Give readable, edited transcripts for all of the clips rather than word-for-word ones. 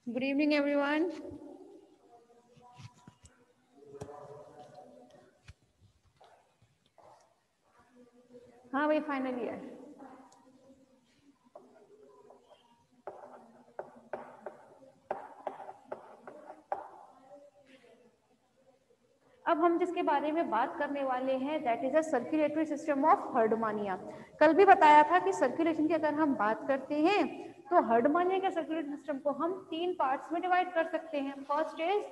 Good evening, everyone. हाँ भाई final year. अब हम जिसके बारे में बात करने वाले हैं that is a circulatory system of Herdmania. कल भी बताया था कि सर्कुलेशन की अगर हम बात करते हैं तो हर्डमानिया के सर्कुलेटरी सिस्टम को हम 3 पार्ट्स में डिवाइड कर सकते हैं। First is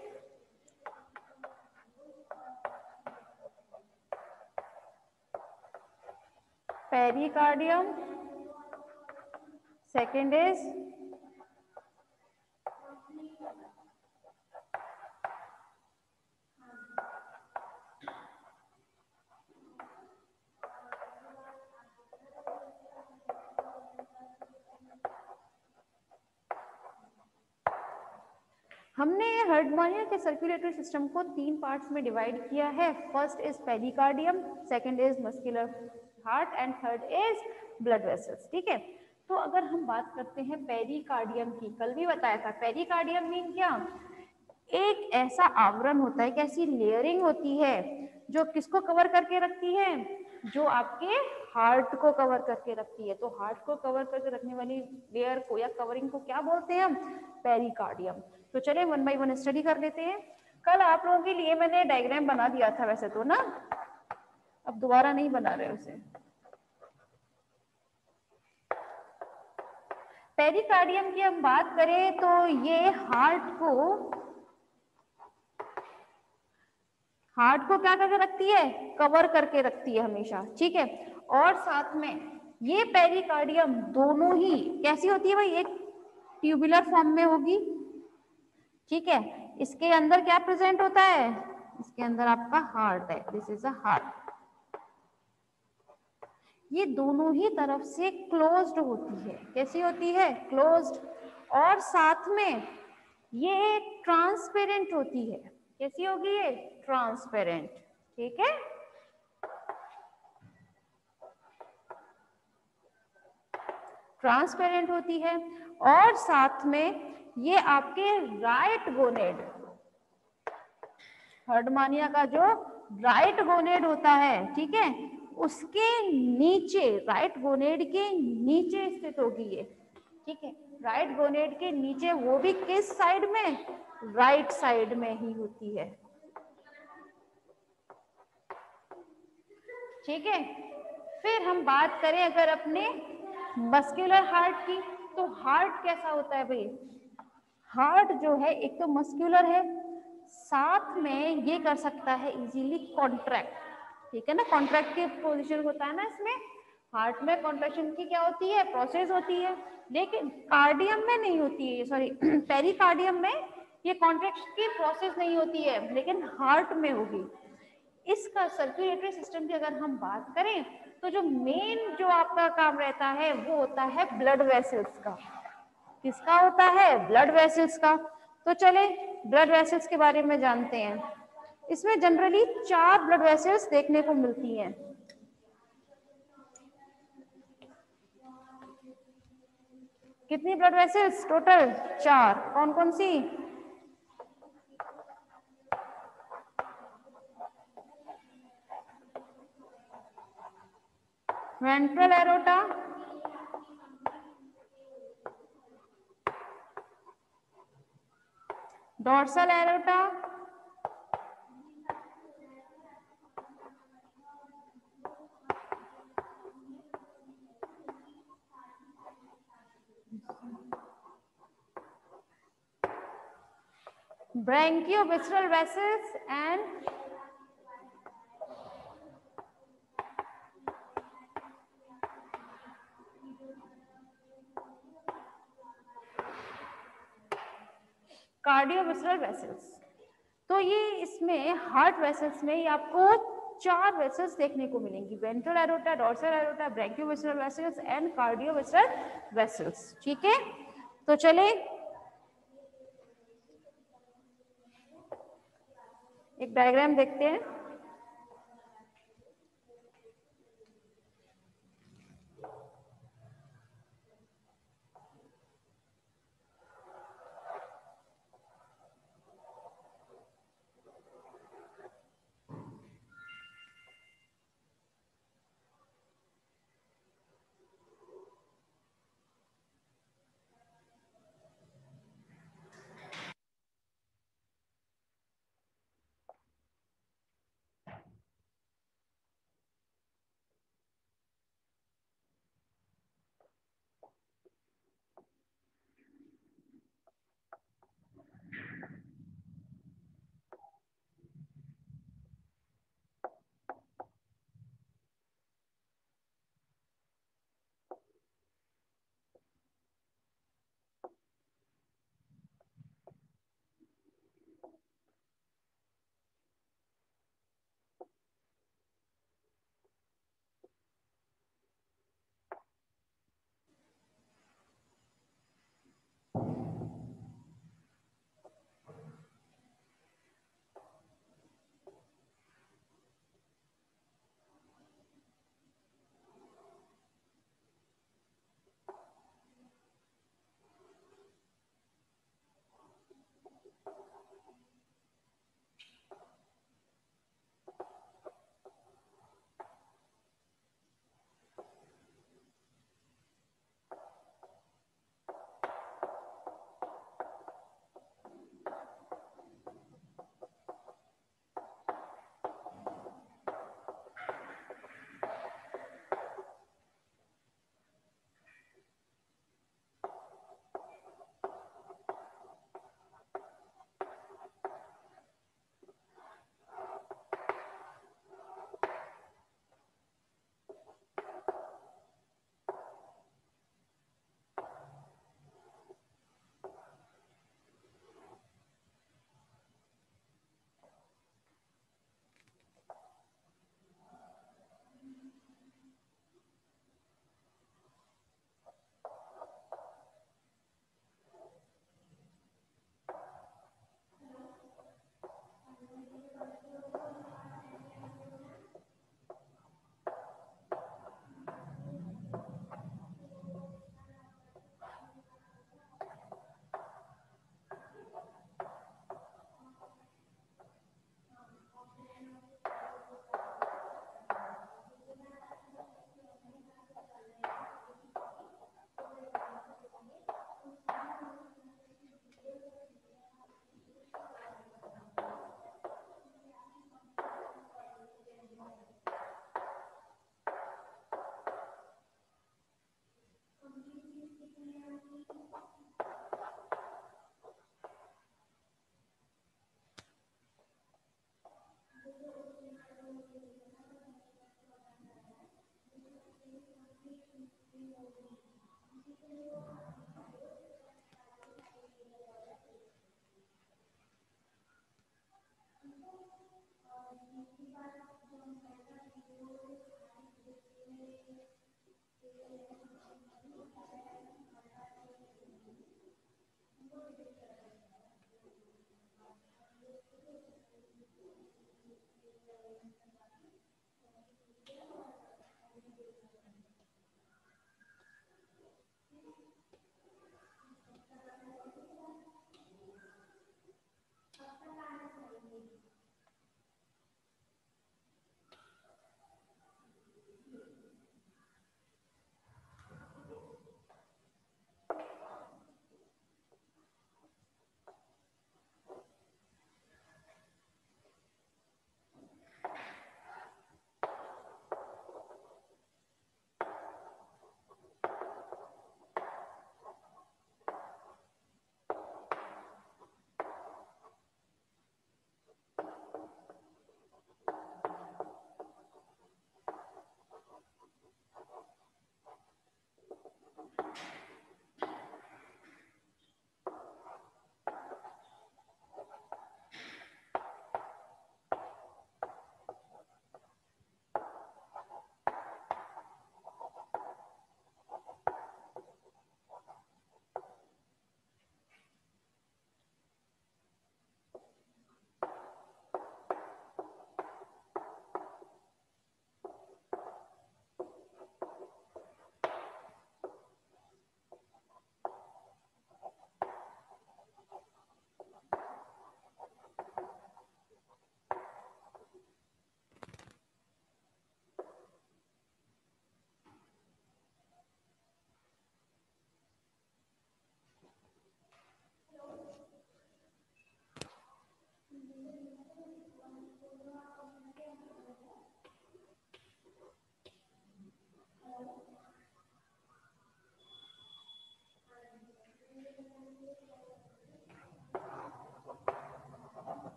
pericardium, second is हमने हर्डमानिया के सर्कुलेटरी सिस्टम को 3 पार्ट्स में डिवाइड किया है। First is pericardium, second is muscular heart and third is blood vessels. ठीक है, तो अगर हम बात करते हैं पेरिकार्डियम की, कल भी बताया था पेरिकार्डियम मीन क्या, एक ऐसा आवरण होता है, एक ऐसी लेयरिंग होती है जो किसको कवर करके रखती है, जो आपके हार्ट को कवर करके रखती है। तो हार्ट को कवर करके रखने वाली लेयर को या कवरिंग को क्या बोलते हैं हम, पेरिकार्डियम। तो चलिए वन बाय वन स्टडी कर लेते हैं। कल आप लोगों के लिए मैंने डायग्राम बना दिया था वैसे तो ना, अब दोबारा नहीं बना रहे उसे। पेरिकार्डियम की हम बात करें तो ये हार्ट को क्या करके रखती है, कवर करके रखती है हमेशा। ठीक है, और साथ में ये पेरिकार्डियम दोनों ही कैसी होती है भाई, एक ट्यूबुलर फॉर्म में होगी। ठीक है, इसके अंदर क्या प्रेजेंट होता है, इसके अंदर आपका हार्ट है, दिस इज अ हार्ट। ये दोनों ही तरफ से क्लोज्ड होती है। कैसी होती है, क्लोज्ड। और साथ में ये ट्रांसपेरेंट होती है। कैसी होगी ये, ट्रांसपेरेंट। ठीक है, ट्रांसपेरेंट होती है। और साथ में ये आपके राइट गोनेड, हर्डमानिया का जो राइट गोनेड होता है, ठीक है, उसके नीचे, राइट गोनेड के नीचे स्थित होगी ये। ठीक है, राइट गोनेड के नीचे, वो भी किस साइड में, राइट साइड में ही होती है। ठीक है, फिर हम बात करें अगर अपने मस्कुलर हार्ट की, तो हार्ट कैसा होता है भाई, हार्ट जो है एक तो मस्कुलर है, साथ में ये कर सकता है इजीली कॉन्ट्रैक्ट। ठीक है ना, कॉन्ट्रैक्ट की पोजीशन होता है ना इसमें, हार्ट में कॉन्ट्रैक्शन की क्या होती है, प्रोसेस होती है, लेकिन कार्डियम में नहीं होती है, सॉरी पेरिकार्डियम में ये कॉन्ट्रैक्शन की प्रोसेस नहीं होती है, लेकिन हार्ट में होगी। इसका सर्कुलेटरी सिस्टम की अगर हम बात करें तो जो मेन जो आपका काम रहता है वो होता है ब्लड वेसल्स का। किसका होता है, ब्लड वेसल्स का। तो चले ब्लड वेसल्स के बारे में जानते हैं। इसमें जनरली 4 ब्लड वेसल्स देखने को मिलती हैं। कितनी ब्लड वेसल्स टोटल, 4। कौन कौन सी, ventral aorta, dorsal aorta, branchiovisceral vessels and cardiovisceral vessels. तो ये इसमें हार्ट वेसल्स में ये आपको 4 वेसल्स देखने को मिलेंगी, ventral aorta, dorsal aorta, branchiovisceral vessels and cardiovisceral vessels. ठीक है, तो चले एक डायग्राम देखते हैं।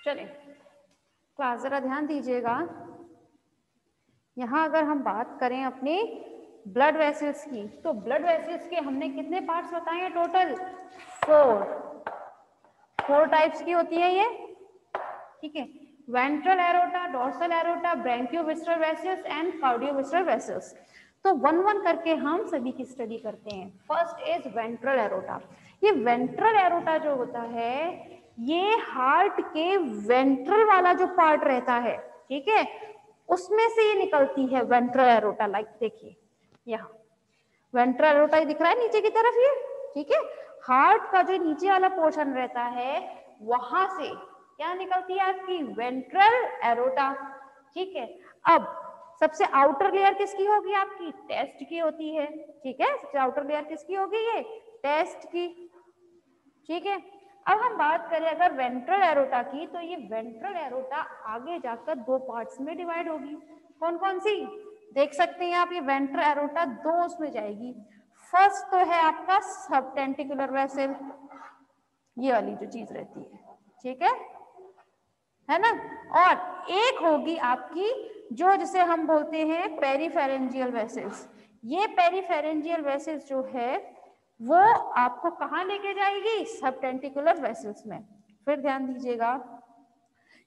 चलिए क्लास जरा ध्यान दीजिएगा। यहाँ अगर हम बात करें अपने ब्लड वेसल्स की, तो ब्लड वेसल्स के हमने कितने पार्ट्स बताए हैं टोटल? 4 टाइप्स की होती है ये, ठीक है। Ventral aorta, dorsal aorta, branchiovisceral vessels and cardiovisceral vessels. तो 1-1 करके हम सभी की स्टडी करते हैं। First is ventral aorta. ये वेंट्रल एरोटा जो होता है, ये हार्ट के वेंट्रल वाला जो पार्ट रहता है, ठीक है, उसमें से ये निकलती है वेंट्रल एरोटा। लाइक देखिए यहाँ वेंट्रल एरोटा दिख रहा है नीचे की तरफ ये, ठीक है। हार्ट का जो नीचे वाला पोर्शन रहता है, वहां से क्या निकलती है आपकी? वेंट्रल एरोटा, ठीक है। अब सबसे आउटर लेयर किसकी होगी? आपकी टेस्ट की होती है, ठीक है। सबसे आउटर लेयर किसकी होगी? ये टेस्ट की, ठीक है। अब हम बात करें अगर वेंट्रल एरोटा की, तो ये वेंट्रल एरोटा आगे जाकर 2 पार्ट्स में डिवाइड होगी। कौन कौन सी देख सकते हैं आप? ये वेंट्रल एरोटा 2 उसमें जाएगी। फर्स्ट तो है आपका सबटेंटिकुलर वेसल, ये वाली जो चीज रहती है, ठीक है ना। और एक होगी आपकी जो जिसे हम बोलते हैं पेरीफेरेंजियल वेसल्स। ये पेरीफेरेंजियल वेसल्स जो है वो आपको कहाँ लेके जाएगी? सबटेंटिकुलर वेसल्स में। फिर ध्यान दीजिएगा,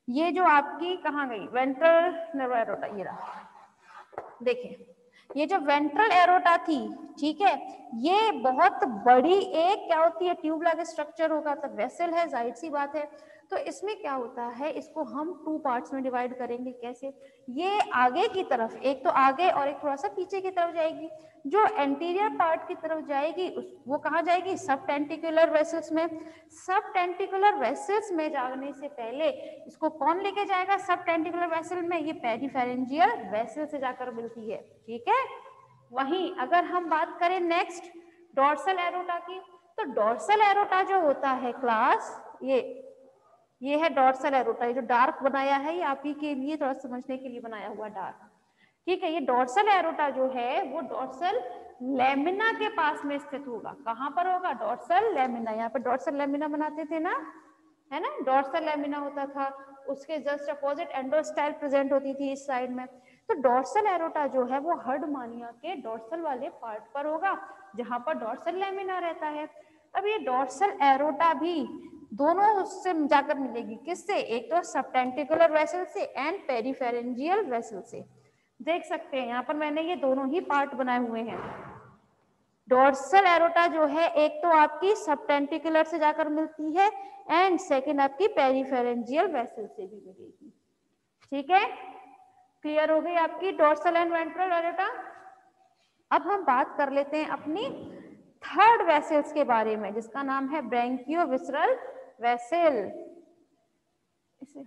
ये जो आपकी कहाँ गई? वेंट्रल नर्व एरोटा, ये रहा। देखिए ये जो वेंट्रल एरोटा थी, ठीक है, ये बहुत बड़ी एक क्या होती है? ट्यूब लाइक स्ट्रक्चर होगा, तो वेसल है, जाहिर सी बात है। तो इसमें क्या होता है, इसको हम 2 पार्ट्स में डिवाइड करेंगे। कैसे? ये आगे की तरफ, एक तो आगे और एक थोड़ा सा पीछे की तरफ जाएगी। जो एंटीरियर पार्ट की तरफ जाएगी वो कहाँ जाएगी? सब टेंटिकुलर वेसल्स में। सब टेंटिकुलर वेसल्स में जाने से पहले इसको कौन लेके जाएगा सब टेंटिकुलर वेसल में? ये पेरिफेरेंजियल वेसल से जाकर मिलती है। ठीक है। वहीं अगर हम बात करें नेक्स्ट डोर्सल एरोटा की, तो डोर्सल एरोटा जो होता है क्लास, ये है डोर्सल एरोटा। ये जो डार्क बनाया है ये आप ही के लिए थोड़ा समझने के लिए बनाया हुआ डार्क। ठीक है। ये डोर्सल एरोटा जो है वो डोर्सल लेमिना के पास में स्थित होगा। कहाँ पर होगा? Dorsal lamina. यहाँ पर डोर्सल लेमिना बनाते थे ना, है ना? डोर्सल लेमिना होता था, उसके जस्ट अपोजिट एंडोस्टाइल प्रेजेंट होती थी इस साइड में। तो डोर्सल एरोटा जो है वो हर्डमानिया के डोर्सल वाले पार्ट पर होगा जहां पर डोर्सल लेमिना रहता है। अब ये डोर्सल एरोटा भी दोनों उससे जाकर मिलेगी। किससे? एक तो सबटेंटिकुलर वेसल से एंड पेरिफेरेंजियल वेसल से। देख सकते हैं यहाँ पर मैंने ये दोनों ही पार्ट बनाए हुए हैं। डोर्सल एरोटा जो है एक तो आपकी सबटेंटिकुलर से जाकर मिलती है एंड सेकंड आपकी पेरिफेरेंजियल वेसल से भी मिलेगी। ठीक है। क्लियर हो गई आपकी डोर्सल एंड वेंट्रल एरोटा। अब हम बात कर लेते हैं अपनी थर्ड वेसल्स के बारे में जिसका नाम है ब्रैंकियोविसरल वेसल। इसे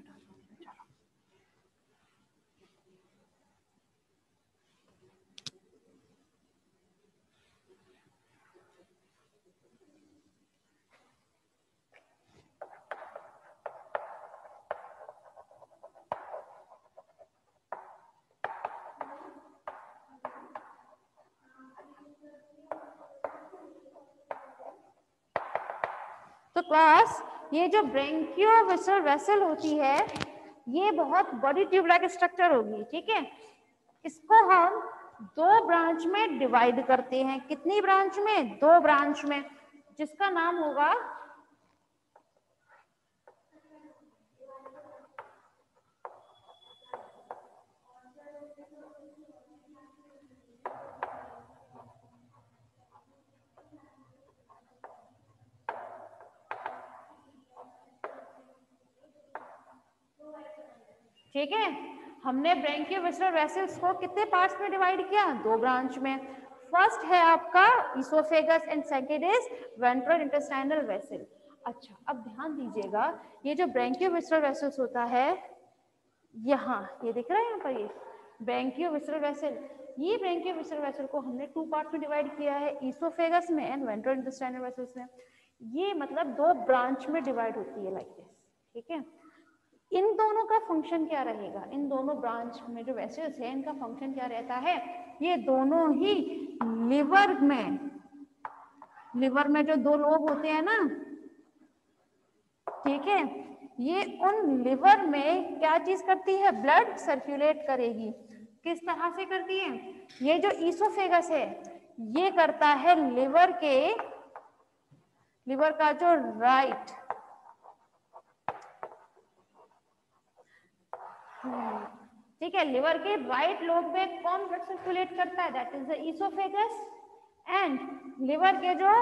तो क्लास ये जो ब्रैंकियोविसरल वेसल होती है ये बहुत बड़ी ट्यूब लाइक स्ट्रक्चर होगी। ठीक है। इसको हम 2 ब्रांच में डिवाइड करते हैं। कितनी ब्रांच में? 2 ब्रांच में, जिसका नाम होगा ठीक है। हमने ब्रैंकियोविसरल वेसल्स को कितने पार्ट्स में डिवाइड किया? 2 ब्रांच में। फर्स्ट है आपका oesophagus and second is ventral intestinal vessel. अच्छा, अब ध्यान दीजिएगा ये जो ब्रैंकियोविसरल वेसल्स होता है यहाँ, ये दिख रहा है यहाँ पर, ये ब्रैंकियोविसरल वेसल। ये ब्रैंकियोविसरल वेसल को हमने 2 पार्ट में डिवाइड किया है, इसोफेगस में एंड वेंट्रल इंटेस्टाइनल वेसल्स में। ये मतलब 2 ब्रांच में डिवाइड होती है लाइक दिस। ठीक है। इन दोनों का फंक्शन क्या रहेगा? इन दोनों ब्रांच में जो वेसल्स है इनका फंक्शन क्या रहता है? ये दोनों ही लिवर में जो 2 लोब होते हैं ना, ठीक है, ये उन लिवर में क्या चीज करती है? ब्लड सर्कुलेट करेगी। किस तरह से करती है? ये जो इसोफेगस है ये करता है लिवर का जो राइट ठीक है, लिवर के राइट लोब में कौन ब्लड सर्कुलेट करता है? That is the oesophagus. And liver के जो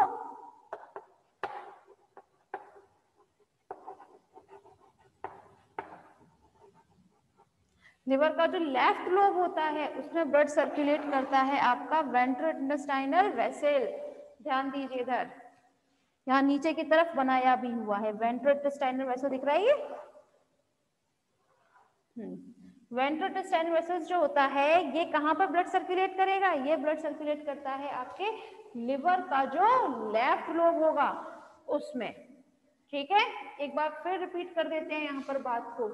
लिवर का जो लेफ्ट लोब होता है उसमें ब्लड सर्कुलेट करता है आपका वेंट्रल इंटेस्टाइनल वेसल। ध्यान दीजिए इधर, यहाँ नीचे की तरफ बनाया भी हुआ है वेंट्रल इंटेस्टाइनल वेसल, दिख रहा है ये? वेंट्रल इंटेस्टाइनल वेसल्स जो होता है ये कहाँ पर ब्लड सर्कुलेट करेगा? ये ब्लड सर्कुलेट करता है आपके लिवर का जो लेफ्ट लोब होगा उसमें। ठीक है। एक बार फिर रिपीट कर देते हैं यहाँ पर बात को।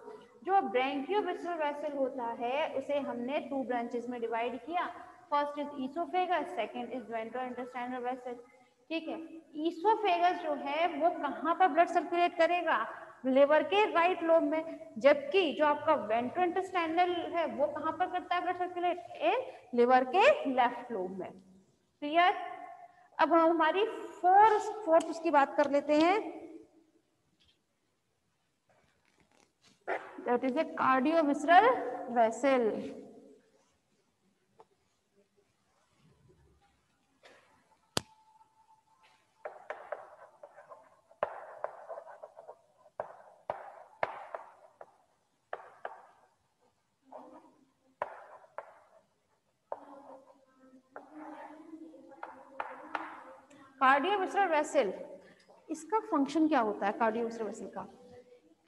जो ब्रैंकियोविसरल वेसल होता है उसे हमने 2 ब्रांचेस में डिवाइड किया। First is oesophagus, second is ventral intestinal vessel. ठीक है। इसोफेगस जो है वो कहाँ पर ब्लड सर्कुलेट करेगा? लिवर के राइट लोब में। जबकि जो आपका वेंट्रल इंटेस्टाइनल है वो कहाँ पर करता है ब्लड सर्कुलेट? लिवर के लेफ्ट लोब में। क्लियर? अब हम हमारी फोर्थ उसकी बात कर लेते हैं, that is a cardiovisceral vessel। Cardiovascular vessel, इसका फंक्शन क्या होता है कार्डियोवैस्कुलर वेसल का?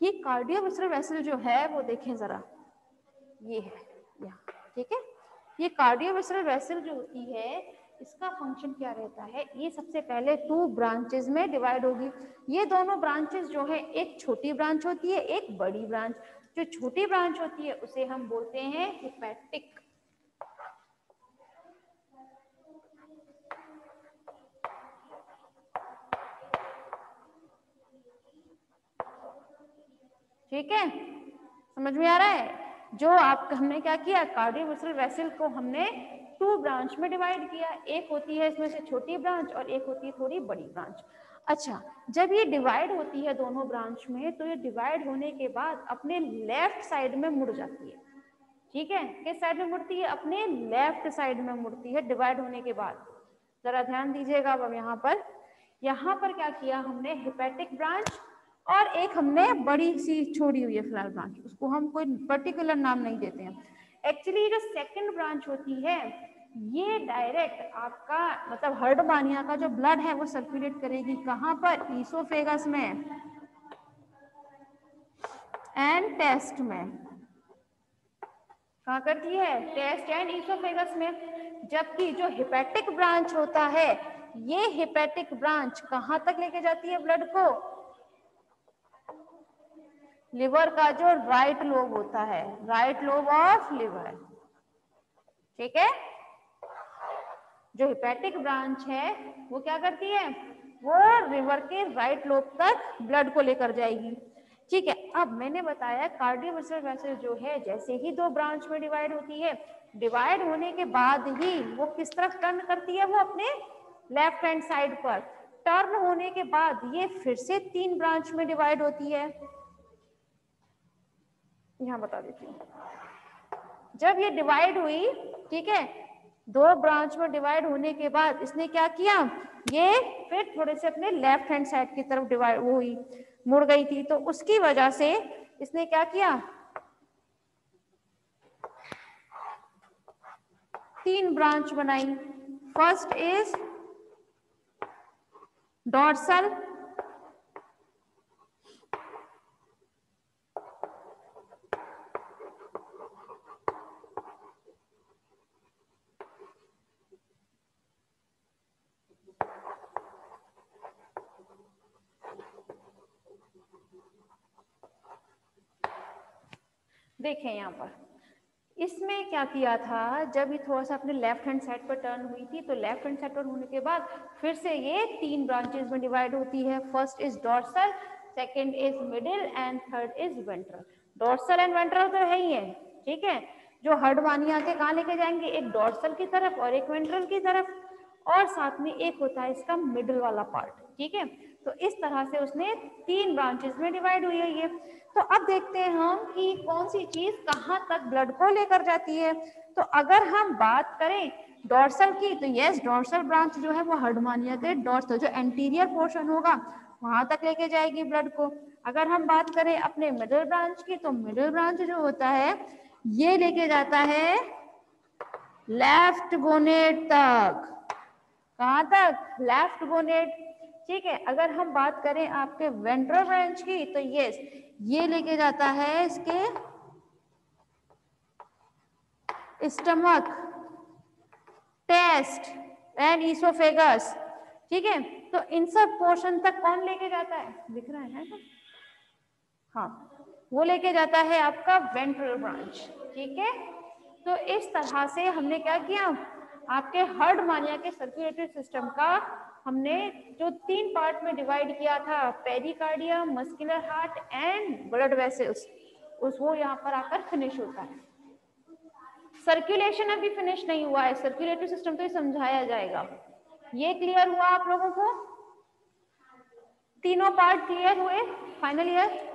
ये कार्डियोवैस्कुलर वेसल जो है वो देखें जरा, ये है यहाँ, ठीक है। ये कार्डियोवैस्कुलर वेसल जो होती है इसका फंक्शन क्या रहता है? ये सबसे पहले 2 ब्रांचेस में डिवाइड होगी। ये दोनों ब्रांचेस जो है, एक छोटी ब्रांच होती है, एक बड़ी ब्रांच। जो छोटी ब्रांच होती है उसे हम बोलते हैं हेपेटिक, ठीक है, समझ में आ रहा है? जो आप हमने क्या किया, कार्डियोवैस्कुलर वेसल को हमने 2 ब्रांच में डिवाइड किया, एक होती है इसमें से छोटी ब्रांच और एक होती है थोड़ी बड़ी ब्रांच। अच्छा, जब ये डिवाइड होती है दोनों ब्रांच में, तो ये डिवाइड होने के बाद अपने लेफ्ट साइड में मुड़ जाती है, ठीक है। किस साइड में मुड़ती है? अपने लेफ्ट साइड में मुड़ती है डिवाइड होने के बाद। जरा ध्यान दीजिएगा अब यहाँ पर क्या किया हमने, हेपेटिक ब्रांच और एक हमने बड़ी सी छोड़ी हुई है फिलहाल ब्रांच, उसको हम कोई पर्टिकुलर नाम नहीं देते हैं। एक्चुअली जो सेकंड ब्रांच होती है ये डायरेक्ट आपका मतलब हर्डमानिया का जो ब्लड है वो सर्कुलेट करेगी, कहाँ पर? ईसोफेगस में एंड टेस्ट में। कहाँ करती है? टेस्ट एंड ईसोफेगस में। जबकि जो हेपेटिक ब्रांच होता है, ये हेपेटिक ब्रांच कहाँ तक लेके जाती है ब्लड को? लिवर का जो राइट लोब होता है, राइट लोब ऑफ लिवर, ठीक है। जो हेपेटिक ब्रांच है वो क्या करती है? वो लिवर के राइट लोब तक ब्लड को लेकर जाएगी, ठीक है। अब मैंने बताया कार्डियोवैस्कुलर वेसल जो है जैसे ही 2 ब्रांच में डिवाइड होती है, डिवाइड होने के बाद ही वो किस तरफ टर्न करती है? वो अपने लेफ्ट हैंड साइड पर। टर्न होने के बाद ये फिर से 3 ब्रांच में डिवाइड होती है। यहाँ बता देती हूँ, जब ये डिवाइड हुई, ठीक है, 2 ब्रांच में डिवाइड होने के बाद इसने क्या किया, ये फिर थोड़े से अपने लेफ्ट हैंड साइड की तरफ डिवाइड वो हुई, मुड़ गई थी, तो उसकी वजह से इसने क्या किया, 3 ब्रांच बनाई। फर्स्ट इज डॉर्सल, देखें यहाँ पर इसमें क्या किया था, जब ये थोड़ा सा अपने लेफ्ट हैंड साइड पर टर्न हुई थी, तो लेफ्ट हैंड साइड पर होने के बाद फिर से ये 3 ब्रांचेस में डिवाइड होती है। First is dorsal, second is middle and third is ventral. Dorsal and ventral तो है ही है, ठीक है, जो हर्डमानिया के कहाँ लेके जाएंगे, एक डॉर्सल की तरफ और एक वेंट्रल की तरफ, और साथ में एक होता है इसका मिडिल वाला पार्ट, ठीक है। तो इस तरह से उसने 3 ब्रांचेस में डिवाइड हुई है ये। तो अब देखते हैं हम कि कौन सी चीज कहाँ तक ब्लड को लेकर जाती है। तो अगर हम बात करें डॉर्सल की, तो यस, डॉर्सल ब्रांच जो है वो हर्डमानिया के डॉर्सल जो एंटीरियर पोर्शन होगा वहां तक लेके जाएगी ब्लड को। अगर हम बात करें अपने मिडिल ब्रांच की, तो मिडिल ब्रांच जो होता है ये लेके जाता है लेफ्ट गोनेट तक। कहाँ तक? लेफ्ट गोनेट, ठीक है। अगर हम बात करें आपके वेंट्रल ब्रांच की, तो यस, ये लेके जाता है इसके स्टमक, टेस्ट एंड ईसोफेगस, ठीक है। तो इन सब पोर्शन तक कौन लेके जाता है, दिख रहा है ना? हाँ, वो लेके जाता है आपका वेंट्रल ब्रांच, ठीक है। तो इस तरह से हमने क्या किया, आपके हार्डमानिया के सर्कुलेटरी सिस्टम का हमने जो 3 पार्ट में डिवाइड किया था, pericardium, muscular heart and blood vessels, उस वो यहाँ पर आकर फिनिश होता है। सर्कुलेशन अभी फिनिश नहीं हुआ है, सर्कुलेटरी सिस्टम तो ये समझाया जाएगा। ये क्लियर हुआ आप लोगों को? तीनों पार्ट क्लियर हुए? फाइनल ईयर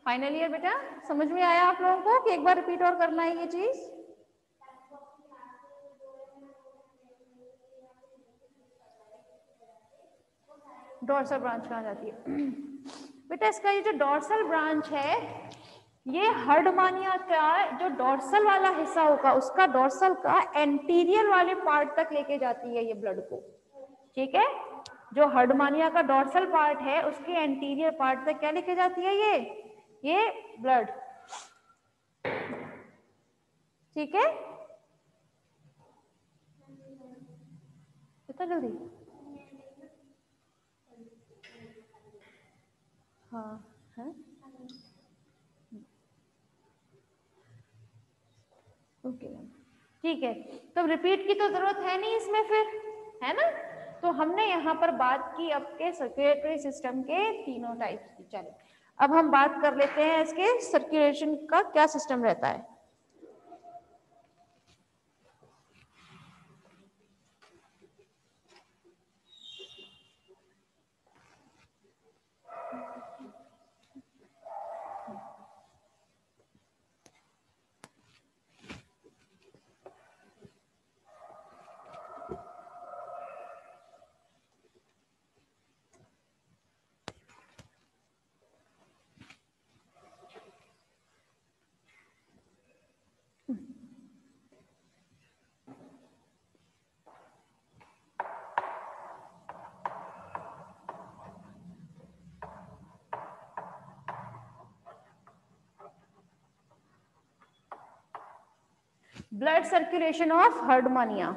फाइनल ईयर बेटा समझ में आया आप लोगों को कि एक बार रिपीट और करना है ये चीज? डॉर्सल ब्रांच कहाँ जाती है? बेटा इसका ये जो डोर्सल ब्रांच है, ये हर्डमानिया का जो डोर्सल वाला हिस्सा होगा उसका डोर्सल का एंटीरियर वाले पार्ट तक लेके जाती है ये ब्लड को, ठीक है। जो हर्डमानिया का डोर्सल पार्ट है उसके एंटीरियर पार्ट तक क्या लेके जाती है ये ब्लड, ठीक है। कितना जल्दी, हाँ है, ओके ठीक है। तो रिपीट की तो जरूरत है नहीं इसमें फिर, है ना। तो हमने यहाँ पर बात की आपके सर्कुलेटरी सिस्टम के तीनों टाइप्स की। चलो अब हम बात कर लेते हैं इसके सर्कुलेशन का क्या सिस्टम रहता है। Blood circulation of Herdmania.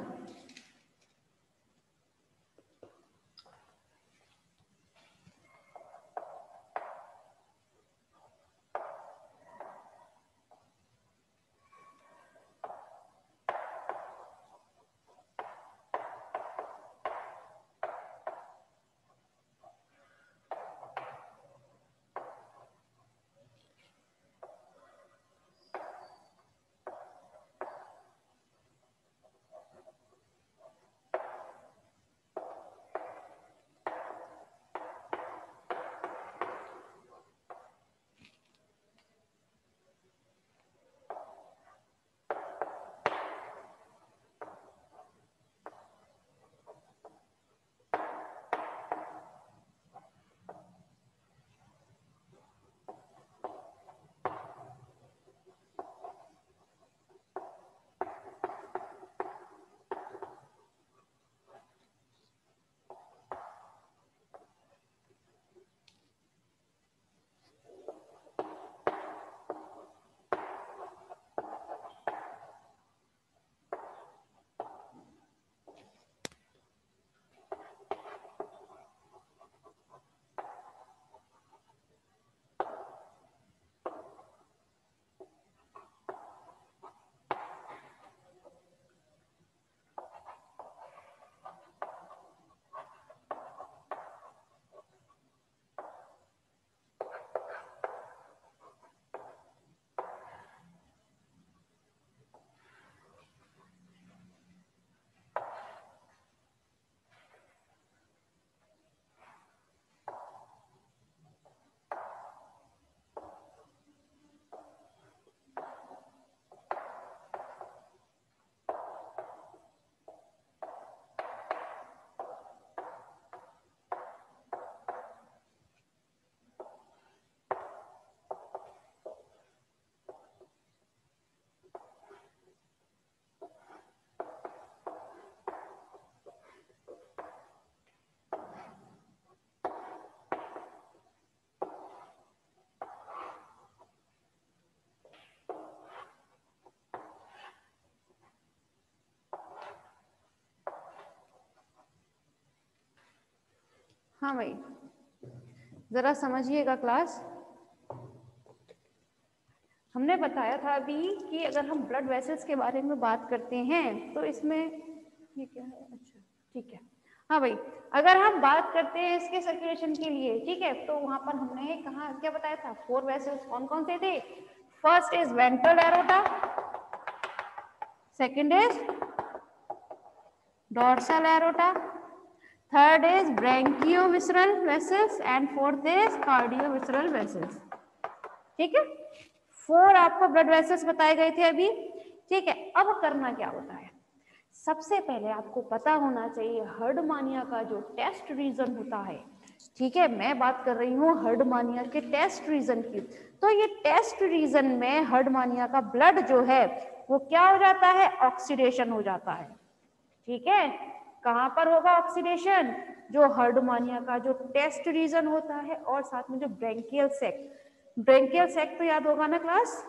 हाँ भाई जरा समझिएगा क्लास। हमने बताया था अभी कि अगर हम ब्लड वेसल्स के बारे में बात करते हैं तो इसमें ये क्या है, अच्छा ठीक है। हाँ भाई अगर हम बात करते हैं इसके सर्कुलेशन के लिए, ठीक है, तो वहां पर हमने कहा क्या बताया था, 4 वेसल्स कौन कौन से थे। First is ventral aorta, second is dorsal aorta, third is branchiovisceral vessels and fourth is cardiovisceral vessels. ठीक है, 4 आपको ब्लड वेसल्स बताए गए थे अभी। ठीक है, अब करना क्या होता है, सबसे पहले आपको पता होना चाहिए हर्डमानिया का जो टेस्ट रीजन होता है ठीक है, मैं बात कर रही हूँ हर्डमानिया के टेस्ट रीजन की। तो ये टेस्ट रीजन में हर्डमानिया का ब्लड जो है वो क्या हो जाता है, ऑक्सीडेशन हो जाता है। ठीक है, कहाँ पर होगा ऑक्सीडेशन, जो हर्डमानिया का जो टेस्ट रीजन होता है और साथ में जो ब्रेंकियल सैक, ब्रेंकियल सैक तो याद होगा ना क्लास,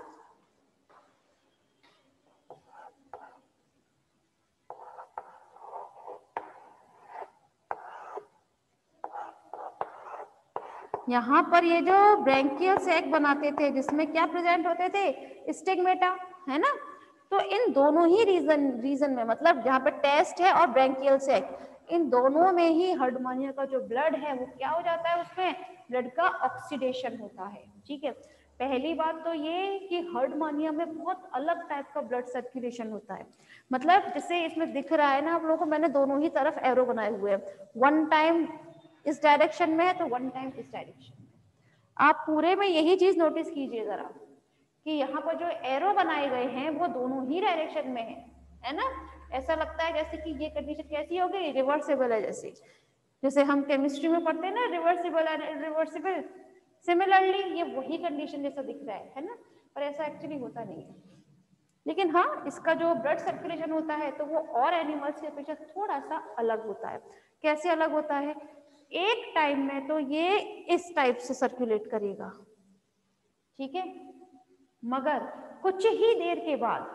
यहाँ पर ये जो ब्रेंकियल सैक बनाते थे जिसमें क्या प्रेजेंट होते थे, स्टिग्मेटा, है ना। तो इन दोनों ही रीजन में, मतलब जहाँ पे टेस्ट है और ब्रेंकियल सैक, इन दोनों में ही हर्डमानिया का जो ब्लड है वो क्या हो जाता है, उसमें ब्लड का ऑक्सीडेशन होता है। ठीक है, पहली बात तो ये कि हर्डमानिया में बहुत अलग टाइप का ब्लड सर्कुलेशन होता है। मतलब जैसे इसमें दिख रहा है ना आप लोगों को, मैंने दोनों ही तरफ एरो बनाए हुए हैं, वन टाइम इस डायरेक्शन में है तो वन टाइम इस डायरेक्शन में। आप पूरे में यही चीज नोटिस कीजिए जरा कि यहाँ पर जो एरो बनाए गए हैं वो दोनों ही डायरेक्शन में है ना। ऐसा लगता है जैसे कि ये कंडीशन कैसी हो गई, रिवर्सिबल है, जैसे हम केमिस्ट्री में पढ़ते हैं ना, रिवर्सिबल एंड रिवर्सिबल, सिमिलरली ये वही कंडीशन जैसा दिख रहा है ना, पर ऐसा एक्चुअली होता नहीं है। लेकिन हाँ, इसका जो ब्लड सर्कुलेशन होता है तो वो और एनिमल्स की अपेक्षा थोड़ा सा अलग होता है। कैसे अलग होता है, एक टाइम में तो ये इस टाइप से सर्कुलेट करेगा, ठीक है, मगर कुछ ही देर के बाद,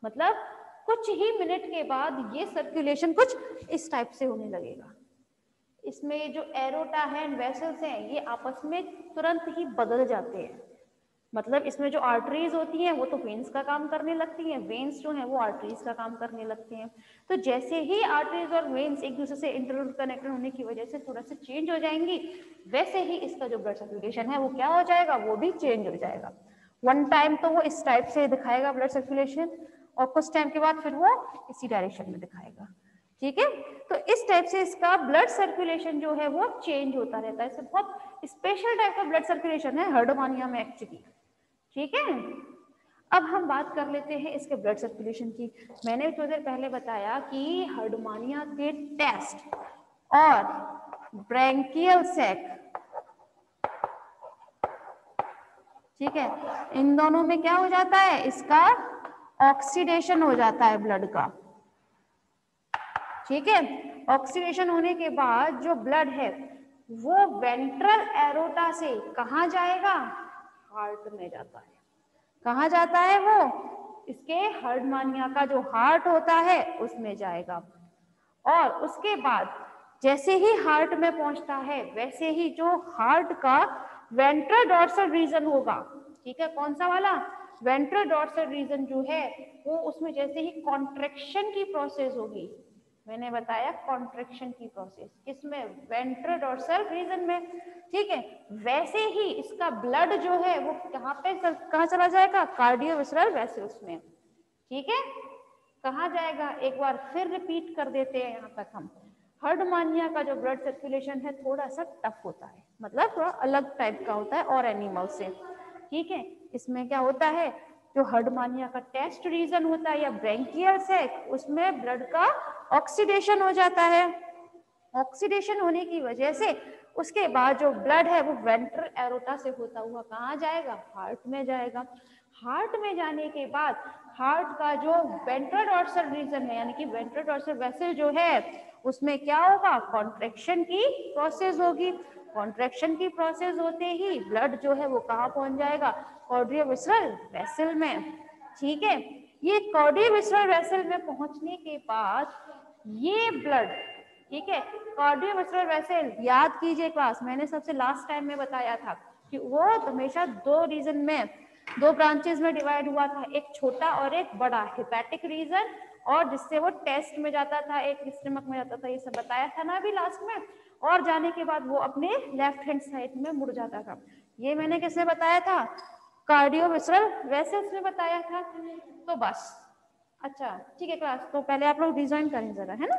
मतलब कुछ ही मिनट के बाद ये सर्कुलेशन कुछ इस टाइप से होने लगेगा। इसमें जो एरोटा है, वेसल्स हैं, ये आपस में तुरंत ही बदल जाते हैं। मतलब इसमें जो आर्टरीज होती हैं वो तो वेन्स का काम करने लगती हैं, वेन्स जो हैं वो आर्टरीज का काम करने लगते हैं। तो जैसे ही आर्टरीज और वेन्स एक दूसरे से इंटरकनेक्टेड होने की वजह से थोड़ा सा चेंज हो जाएंगी, वैसे ही इसका जो ब्लड सर्कुलेशन है वो क्या हो जाएगा, वो भी चेंज हो जाएगा। वन टाइम तो वो इस टाइप से दिखाएगा ब्लड सर्कुलेशन, और कुछ टाइम के बाद फिर वो इसी डायरेक्शन में दिखाएगा। ठीक है, तो इस टाइप से इसका ब्लड सर्कुलेशन जो है वो चेंज होता रहता है। इससे बहुत स्पेशल टाइप का ब्लड सर्कुलेशन है हर्डमानिया में एक्चुअली। ठीक है, अब हम बात कर लेते हैं इसके ब्लड सर्कुलेशन की। मैंने थोड़ी देर पहले बताया कि हर्डमानिया के टेस्ट और ब्रेंकियल सैक, ठीक है, इन दोनों में क्या हो जाता है, इसका ऑक्सीडेशन हो जाता है ब्लड का। ठीक है, ऑक्सीडेशन होने के बाद जो ब्लड है वो वेंट्रल एरोटा से कहाँ जाएगा, हार्ट में जाता है। कहाँ जाता है वो, इसके हर्डमानिया का जो हार्ट होता है उसमें जाएगा। और उसके बाद जैसे ही हार्ट में पहुंचता है वैसे ही जो हार्ट का वेंट्रल डॉर्सल रीजन होगा, ठीक है, कौन सा वाला, वेंट्रल डॉर्सल रीजन जो है वो, उसमें जैसे ही कॉन्ट्रैक्शन की प्रोसेस होगी, मैंने बताया कॉन्ट्रैक्शन की प्रोसेस किसमें, वेंट्रल डॉर्सल रीजन में, ठीक है, वैसे ही इसका ब्लड जो है वो कहाँ चला जाएगा, कार्डियोवैस्कुलर वेसल्स में। ठीक है, कहाँ जाएगा, एक बार फिर रिपीट कर देते हैं यहाँ तक हम। हर्डमानिया का जो ब्लड सर्कुलेशन है थोड़ा सा टफ होता है, मतलब थोड़ा अलग टाइप का होता है और एनिमल से। ठीक है, इसमें क्या होता है, जो हर्डमानिया का टेस्ट रीजन होता है या ब्रेंकियल सैक, उसमें ब्लड का ऑक्सीडेशन हो जाता है। ऑक्सीडेशन होने की वजह से उसके बाद जो ब्लड है वो वेंट्रल एरोटा से होता हुआ कहाँ जाएगा, हार्ट में जाएगा। हार्ट में जाने के बाद हार्ट का जो वेंट्रल डॉर्सल रीजन है, यानी कि वेंट्रल डॉर्सल वेसल जो है, उसमें क्या होगा, कॉन्ट्रैक्शन की प्रोसेस होगी। कॉन्ट्रैक्शन की प्रोसेस होते ही ब्लड जो है वो कहाँ पहुंच जाएगा, कार्डियोवैस्कुलर वेसल में। ठीक है, ये कार्डियोवैस्कुलर वेसल में पहुंचने के बाद ये ब्लड, ठीक है, कार्डियोवैस्कुलर वेसल याद कीजिए क्लास, मैंने सबसे लास्ट टाइम में बताया था कि वो हमेशा दो रीजन में, दो ब्रांचेस में डिवाइड हुआ था, एक छोटा और एक बड़ा, हेपेटिक रीजन और जिससे वो टेस्ट में जाता था, एक स्टमक में जाता था, ये सब बताया था ना अभी लास्ट में। और जाने के बाद वो अपने लेफ्ट हैंड साइड में मुड़ जाता था। ये मैंने किसने बताया था, कार्डियोवैस्कुलर वेसल्स में बताया था। तो बस, अच्छा ठीक है क्लास, तो पहले आप लोग डिजाइन करें जरा, है ना।